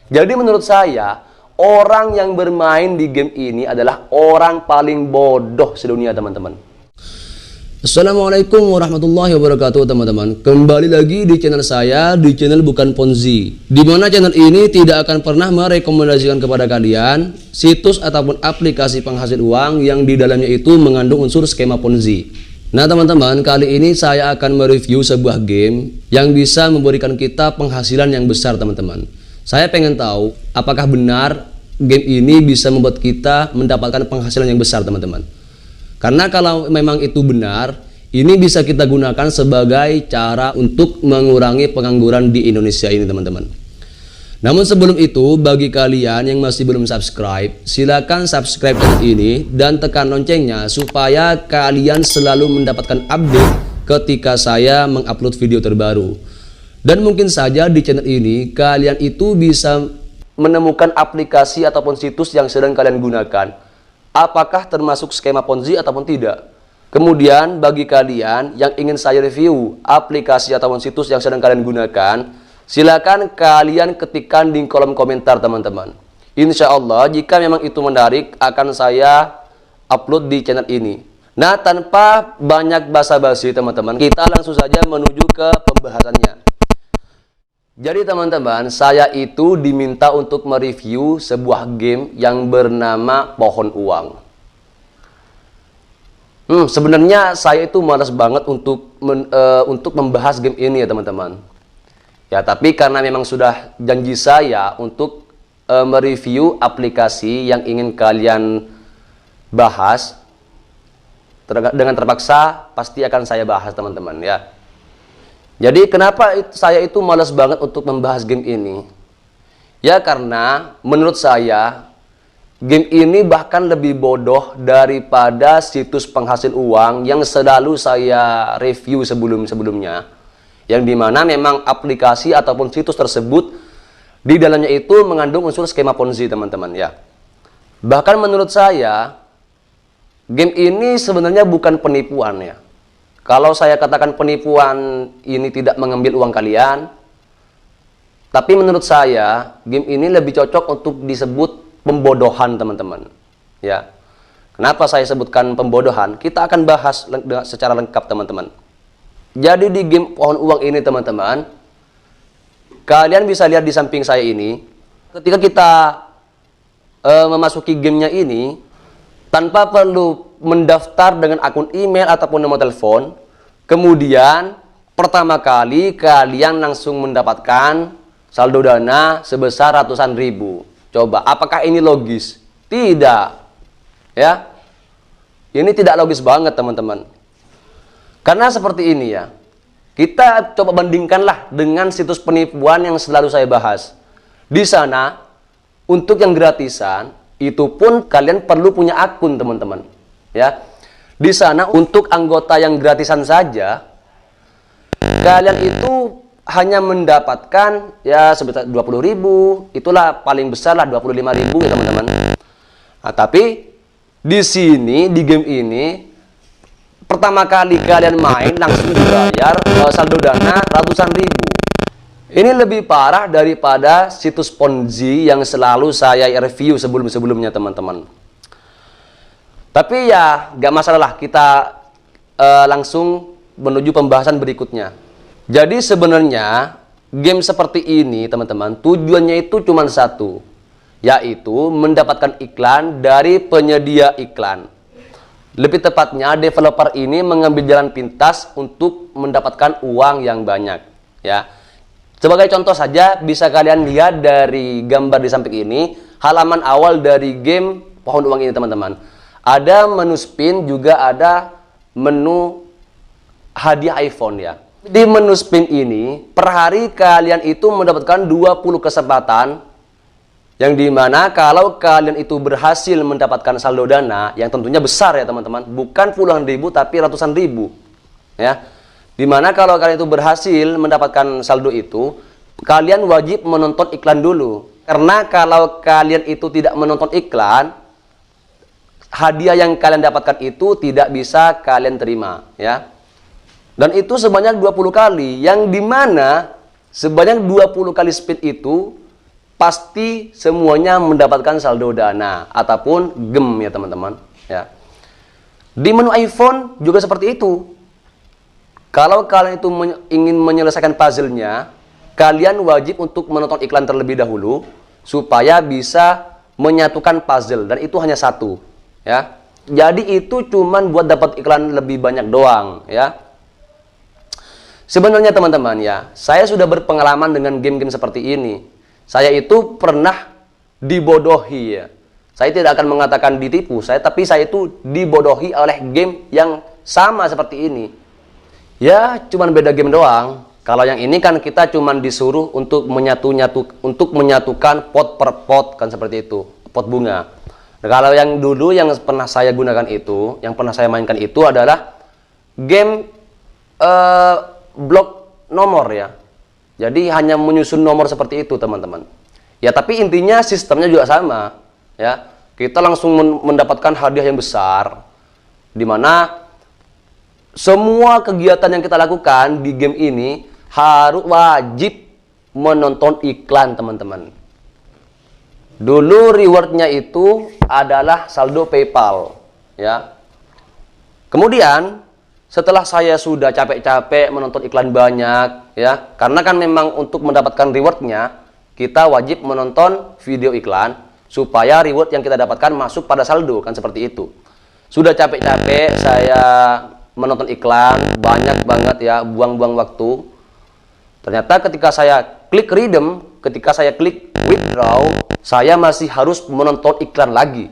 Jadi menurut saya, orang yang bermain di game ini adalah orang paling bodoh sedunia, teman-teman. Assalamualaikum warahmatullahi wabarakatuh, teman-teman. Kembali lagi di channel saya, di channel Bukan Ponzi, di mana channel ini tidak akan pernah merekomendasikan kepada kalian situs ataupun aplikasi penghasil uang yang di dalamnya itu mengandung unsur skema Ponzi. Nah, teman-teman, kali ini saya akan mereview sebuah game yang bisa memberikan kita penghasilan yang besar, teman-teman. Saya pengen tahu apakah benar game ini bisa membuat kita mendapatkan penghasilan yang besar, teman-teman. Karena kalau memang itu benar, ini bisa kita gunakan sebagai cara untuk mengurangi pengangguran di Indonesia ini, teman-teman. Namun sebelum itu, bagi kalian yang masih belum subscribe, silakan subscribe channel ini dan tekan loncengnya supaya kalian selalu mendapatkan update ketika saya mengupload video terbaru. Dan mungkin saja di channel ini kalian itu bisa Menemukan aplikasi ataupun situs yang sedang kalian gunakan, apakah termasuk skema Ponzi ataupun tidak. Kemudian bagi kalian yang ingin saya review aplikasi ataupun situs yang sedang kalian gunakan, silakan kalian ketikkan di kolom komentar, teman-teman. Insya Allah jika memang itu menarik akan saya upload di channel ini. Nah, tanpa banyak basa-basi, teman-teman, kita langsung saja menuju ke pembahasannya. Jadi teman-teman, saya itu diminta untuk mereview sebuah game yang bernama Pohon Uang. Sebenarnya saya itu malas banget untuk membahas game ini ya, teman-teman. Ya, tapi karena memang sudah janji saya untuk mereview aplikasi yang ingin kalian bahas, dengan terpaksa pasti akan saya bahas, teman-teman, ya. Jadi kenapa saya itu malas banget untuk membahas game ini? Ya karena menurut saya game ini bahkan lebih bodoh daripada situs penghasil uang yang selalu saya review sebelum-sebelumnya. Yang dimana memang aplikasi ataupun situs tersebut di dalamnya itu mengandung unsur skema Ponzi, teman-teman, ya. Bahkan menurut saya game ini sebenarnya bukan penipuan, ya. Kalau saya katakan penipuan ini tidak mengambil uang kalian, tapi menurut saya game ini lebih cocok untuk disebut pembodohan, teman-teman. Ya, kenapa saya sebutkan pembodohan? Kita akan bahas secara lengkap, teman-teman. Jadi di game Pohon Uang ini, teman-teman, kalian bisa lihat di samping saya ini, ketika kita memasuki gamenya ini, tanpa perlu mendaftar dengan akun email ataupun nomor telepon, kemudian pertama kali kalian langsung mendapatkan saldo dana sebesar ratusan ribu. Coba, apakah ini logis? Tidak. Ya. Ini tidak logis banget, teman-teman. Karena seperti ini, ya. Kita coba bandingkanlah dengan situs penipuan yang selalu saya bahas. Di sana, untuk yang gratisan, itu pun kalian perlu punya akun, teman-teman. Ya, di sana untuk anggota yang gratisan saja, kalian itu hanya mendapatkan ya sebesar 20.000, itulah paling besar lah 25.000 ya, teman-teman. Nah, tapi di sini di game ini pertama kali kalian main langsung dibayar saldo dana ratusan ribu. Ini lebih parah daripada situs Ponzi yang selalu saya review sebelum-sebelumnya, teman-teman. Tapi ya gak masalah, kita langsung menuju pembahasan berikutnya. Jadi sebenarnya game seperti ini, teman-teman, tujuannya itu cuma satu, yaitu mendapatkan iklan dari penyedia iklan. Lebih tepatnya developer ini mengambil jalan pintas untuk mendapatkan uang yang banyak, ya. Sebagai contoh saja bisa kalian lihat dari gambar di samping ini, halaman awal dari game Pohon Uang ini, teman-teman. Ada menu spin, juga ada menu hadiah iPhone, ya. Di menu spin ini, per hari kalian itu mendapatkan 20 kesempatan, yang dimana kalau kalian itu berhasil mendapatkan saldo dana, yang tentunya besar ya, teman-teman, bukan puluhan ribu tapi ratusan ribu, ya. Dimana kalau kalian itu berhasil mendapatkan saldo itu, kalian wajib menonton iklan dulu. Karena kalau kalian itu tidak menonton iklan, hadiah yang kalian dapatkan itu tidak bisa kalian terima, ya. Dan itu sebanyak 20 kali, yang dimana sebanyak 20 kali spin itu pasti semuanya mendapatkan saldo dana ataupun gem ya teman-teman ya. Di menu iPhone juga seperti itu. Kalau kalian itu ingin menyelesaikan puzzle-nya, kalian wajib untuk menonton iklan terlebih dahulu supaya bisa menyatukan puzzle, dan itu hanya satu ya. Jadi itu cuman buat dapat iklan lebih banyak doang ya. Sebenarnya teman-teman ya, saya sudah berpengalaman dengan game-game seperti ini. Saya itu pernah dibodohi ya. Saya tidak akan mengatakan ditipu, tapi saya itu dibodohi oleh game yang sama seperti ini. Ya, cuman beda game doang. Kalau yang ini kan kita cuman disuruh untuk menyatukan pot per pot kan seperti itu, pot bunga. Nah, kalau yang dulu yang pernah saya gunakan itu, yang pernah saya mainkan itu adalah game blok nomor ya. Jadi hanya menyusun nomor seperti itu teman-teman. Ya tapi intinya sistemnya juga sama ya. Kita langsung mendapatkan hadiah yang besar, dimana semua kegiatan yang kita lakukan di game ini harus wajib menonton iklan teman-teman. Dulu rewardnya itu adalah saldo PayPal ya. Kemudian setelah saya sudah capek-capek menonton iklan banyak ya, karena kan memang untuk mendapatkan rewardnya kita wajib menonton video iklan supaya reward yang kita dapatkan masuk pada saldo kan seperti itu. Sudah capek-capek saya menonton iklan banyak banget ya, buang-buang waktu. Ternyata ketika saya klik redeem, ketika saya klik withdraw, saya masih harus menonton iklan lagi,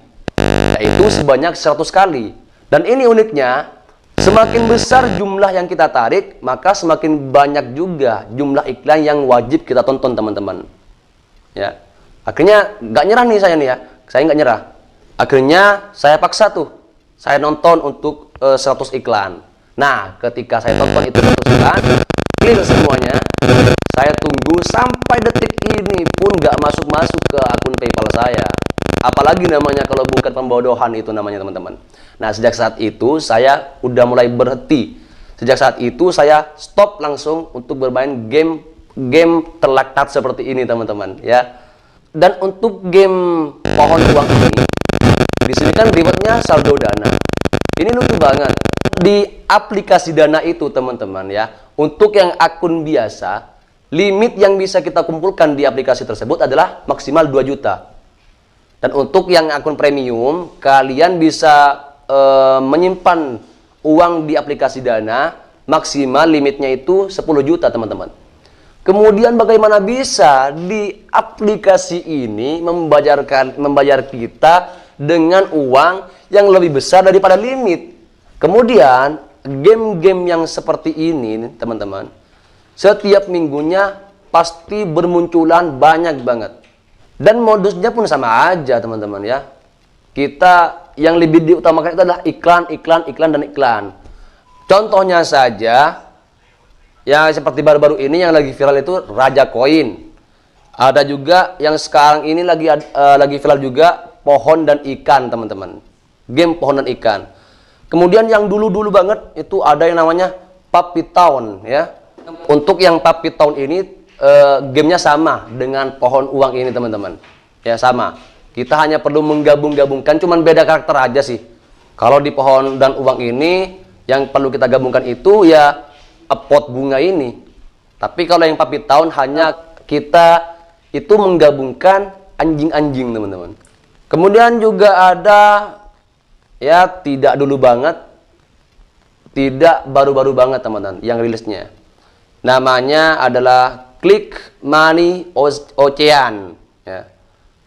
yaitu sebanyak 100 kali. Dan ini uniknya, semakin besar jumlah yang kita tarik, maka semakin banyak juga jumlah iklan yang wajib kita tonton teman-teman. Ya, akhirnya nggak nyerah nih saya nih ya, saya nggak nyerah. Akhirnya saya paksa tuh, saya nonton untuk 100 iklan. Nah, ketika saya tonton itu 100 iklan, clear semuanya. Saya tunggu sampai detik ini pun nggak masuk-masuk ke akun PayPal saya. Apalagi namanya kalau bukan pembodohan itu namanya teman-teman. Nah, sejak saat itu saya udah mulai berhenti. Sejak saat itu saya stop langsung untuk bermain game terlaknat seperti ini teman-teman ya. Dan untuk game pohon uang ini, di sini kan rewardnya saldo dana. Ini lucu banget. Di aplikasi Dana itu teman-teman ya, untuk yang akun biasa, limit yang bisa kita kumpulkan di aplikasi tersebut adalah maksimal 2 juta. Dan untuk yang akun premium, kalian bisa menyimpan uang di aplikasi Dana, maksimal limitnya itu 10 juta teman-teman. Kemudian bagaimana bisa di aplikasi ini membayar kita dengan uang yang lebih besar daripada limit. Kemudian game-game yang seperti ini teman-teman, setiap minggunya pasti bermunculan banyak banget. Dan modusnya pun sama aja teman-teman ya. Kita yang lebih diutamakan itu adalah iklan, dan iklan. Contohnya saja, ya seperti baru-baru ini yang lagi viral itu Raja Koin. Ada juga yang sekarang ini lagi viral juga pohon dan ikan teman-teman. Game pohon dan ikan. Kemudian yang dulu-dulu banget itu ada yang namanya Puppy Town ya. Untuk yang Puppy Town ini gamenya sama dengan pohon uang ini teman-teman. Ya sama. Kita hanya perlu menggabung-gabungkan, cuman beda karakter aja sih. Kalau di pohon dan uang ini yang perlu kita gabungkan itu ya pot bunga ini. Tapi kalau yang Puppy Town hanya kita itu menggabungkan anjing-anjing teman-teman. Kemudian juga ada ya tidak dulu banget, tidak baru-baru banget teman-teman yang rilisnya. Namanya adalah Click Money Ocean ya.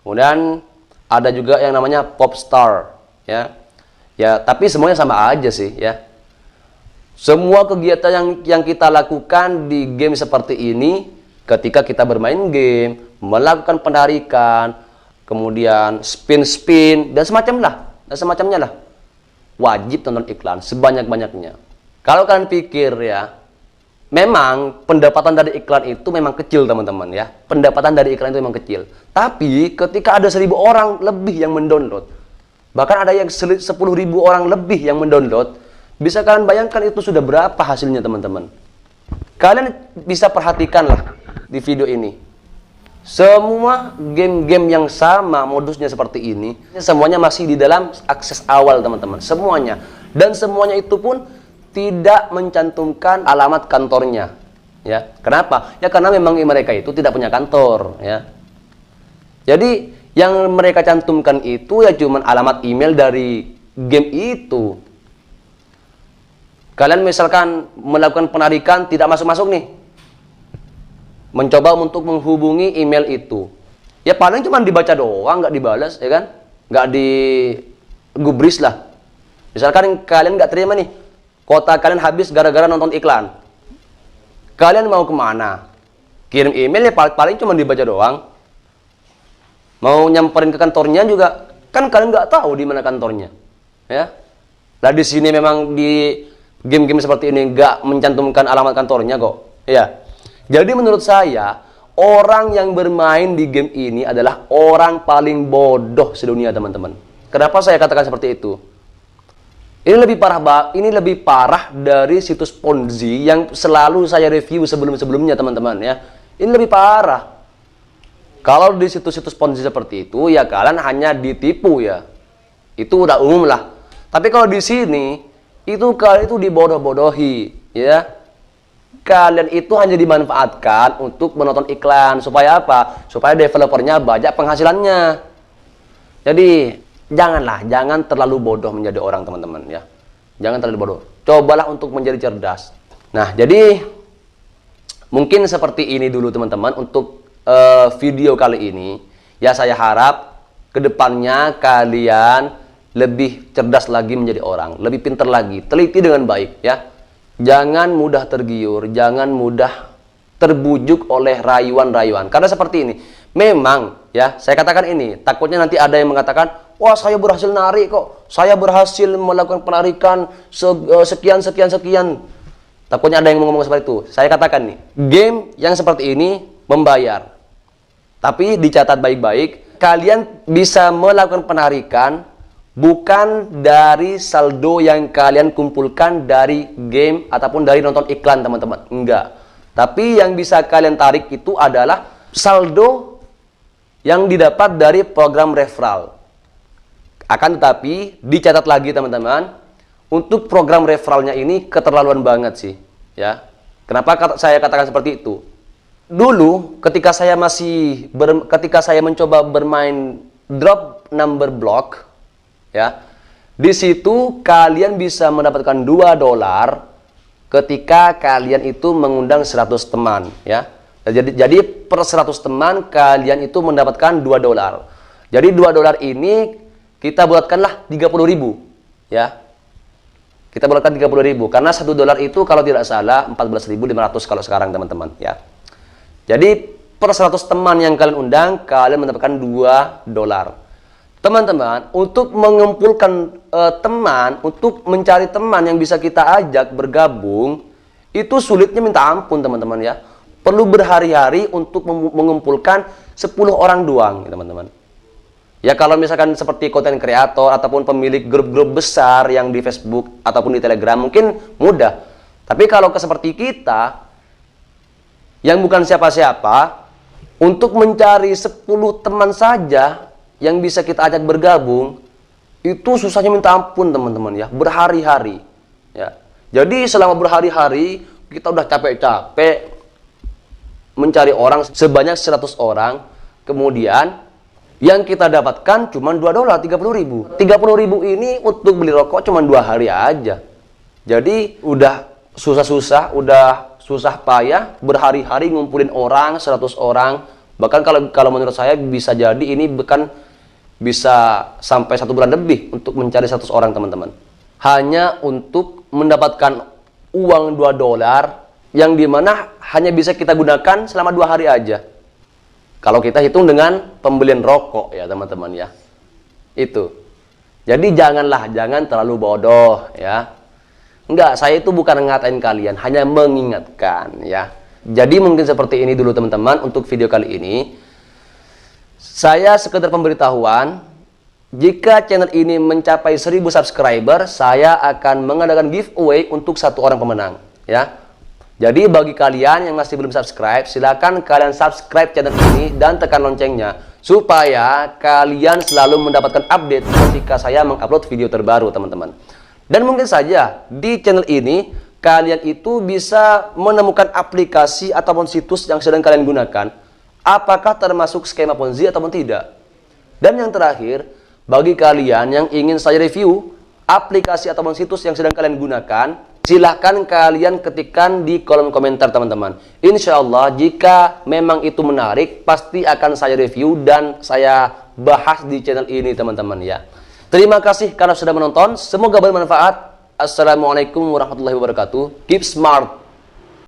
Kemudian ada juga yang namanya Popstar ya. Ya, tapi semuanya sama aja sih ya. Semua kegiatan yang kita lakukan di game seperti ini, ketika kita bermain game, melakukan penarikan, kemudian spin-spin dan semacamnya lah, wajib tonton iklan sebanyak-banyaknya. Kalau kalian pikir ya, memang pendapatan dari iklan itu memang kecil teman-teman ya. Pendapatan dari iklan itu memang kecil. Tapi ketika ada 1.000 orang lebih yang mendownload, bahkan ada yang 10.000 orang lebih yang mendownload, bisa kalian bayangkan itu sudah berapa hasilnya teman-teman. Kalian bisa perhatikanlah di video ini. Semua game-game yang sama modusnya seperti ini, semuanya masih di dalam akses awal teman-teman, semuanya. Dan semuanya itu pun tidak mencantumkan alamat kantornya. Ya, kenapa? Ya karena memang mereka itu tidak punya kantor. Ya, jadi yang mereka cantumkan itu ya cuman alamat email dari game itu. Kalian misalkan melakukan penarikan tidak masuk-masuk nih, mencoba untuk menghubungi email itu, ya paling cuma dibaca doang, nggak dibalas, ya kan? Nggak digubris lah. Misalkan kalian nggak terima nih, kuota kalian habis gara-gara nonton iklan. Kalian mau kemana? Kirim email ya paling cuma dibaca doang. Mau nyamperin ke kantornya juga, kan kalian nggak tahu di mana kantornya, ya. Lah di sini memang di game-game seperti ini nggak mencantumkan alamat kantornya kok, ya. Jadi menurut saya, orang yang bermain di game ini adalah orang paling bodoh sedunia, teman-teman. Kenapa saya katakan seperti itu? Ini lebih parah dari situs Ponzi yang selalu saya review sebelum-sebelumnya, teman-teman, ya. Ini lebih parah. Kalau di situs-situs Ponzi seperti itu, ya kalian hanya ditipu, ya. Itu udah umum lah. Tapi kalau di sini, itu kalian itu dibodoh-bodohi, ya. Kalian itu hanya dimanfaatkan untuk menonton iklan. Supaya apa? Supaya developernya banyak penghasilannya. Jadi, jangan terlalu bodoh menjadi orang, teman-teman, ya. Jangan terlalu bodoh. Cobalah untuk menjadi cerdas. Nah, jadi mungkin seperti ini dulu, teman-teman, untuk video kali ini. Ya, saya harap kedepannya kalian lebih cerdas lagi menjadi orang, lebih pintar lagi, teliti dengan baik, ya. Jangan mudah tergiur, jangan mudah terbujuk oleh rayuan-rayuan. Karena seperti ini, memang ya, saya katakan ini, takutnya nanti ada yang mengatakan, wah saya berhasil narik kok, saya berhasil melakukan penarikan sekian. Takutnya ada yang ngomong seperti itu. Saya katakan nih, game yang seperti ini membayar. Tapi dicatat baik-baik, kalian bisa melakukan penarikan bukan dari saldo yang kalian kumpulkan dari game ataupun dari nonton iklan, teman-teman. Enggak. Tapi yang bisa kalian tarik itu adalah saldo yang didapat dari program referral. Akan tetapi, dicatat lagi, teman-teman, untuk program referralnya ini keterlaluan banget sih. Ya. Kenapa saya katakan seperti itu? Dulu, ketika saya mencoba bermain drop number block, ya, di situ kalian bisa mendapatkan $2 ketika kalian itu mengundang 100 teman, ya. Jadi per 100 teman kalian itu mendapatkan $2. Jadi $2 ini kita bulatkanlah 30.000, ya. Kita bulatkan 30.000 karena $1 itu kalau tidak salah 14.500 kalau sekarang, teman-teman, ya. Jadi per 100 teman yang kalian undang kalian mendapatkan $2. Teman-teman, untuk mengumpulkan teman, untuk mencari teman yang bisa kita ajak bergabung, itu sulitnya minta ampun, teman-teman, ya. Perlu berhari-hari untuk mengumpulkan 10 orang doang, teman-teman. Ya, kalau misalkan seperti konten kreator ataupun pemilik grup-grup besar yang di Facebook ataupun di Telegram, mungkin mudah. Tapi kalau seperti kita, yang bukan siapa-siapa, untuk mencari 10 teman saja yang bisa kita ajak bergabung, itu susahnya minta ampun, teman-teman, ya. Berhari-hari, ya. Jadi selama berhari-hari kita udah capek-capek mencari orang sebanyak 100 orang, kemudian yang kita dapatkan cuma $2, 30.000. 30.000 ini untuk beli rokok cuma 2 hari aja. Jadi udah susah-susah, udah susah payah berhari-hari ngumpulin orang 100 orang. Bahkan kalau menurut saya bisa jadi ini bisa sampai 1 bulan lebih untuk mencari 100 orang, teman-teman. Hanya untuk mendapatkan uang $2 yang dimana hanya bisa kita gunakan selama 2 hari aja. Kalau kita hitung dengan pembelian rokok, ya, teman-teman, ya. Itu. Jadi jangan terlalu bodoh, ya. Enggak, saya itu bukan ngatain kalian, hanya mengingatkan, ya. Jadi mungkin seperti ini dulu, teman-teman, untuk video kali ini. Saya sekedar pemberitahuan, jika channel ini mencapai 1000 subscriber, saya akan mengadakan giveaway untuk 1 orang pemenang, ya. Jadi bagi kalian yang masih belum subscribe, silakan kalian subscribe channel ini dan tekan loncengnya supaya kalian selalu mendapatkan update ketika saya mengupload video terbaru, teman-teman. Dan mungkin saja di channel ini kalian itu bisa menemukan aplikasi ataupun situs yang sedang kalian gunakan, apakah termasuk skema Ponzi ataupun tidak. Dan yang terakhir, bagi kalian yang ingin saya review aplikasi ataupun situs yang sedang kalian gunakan, silahkan kalian ketikkan di kolom komentar, teman-teman. Insya Allah jika memang itu menarik, pasti akan saya review dan saya bahas di channel ini, teman-teman ya. Terima kasih karena sudah menonton. Semoga bermanfaat. Assalamualaikum warahmatullahi wabarakatuh. Keep smart.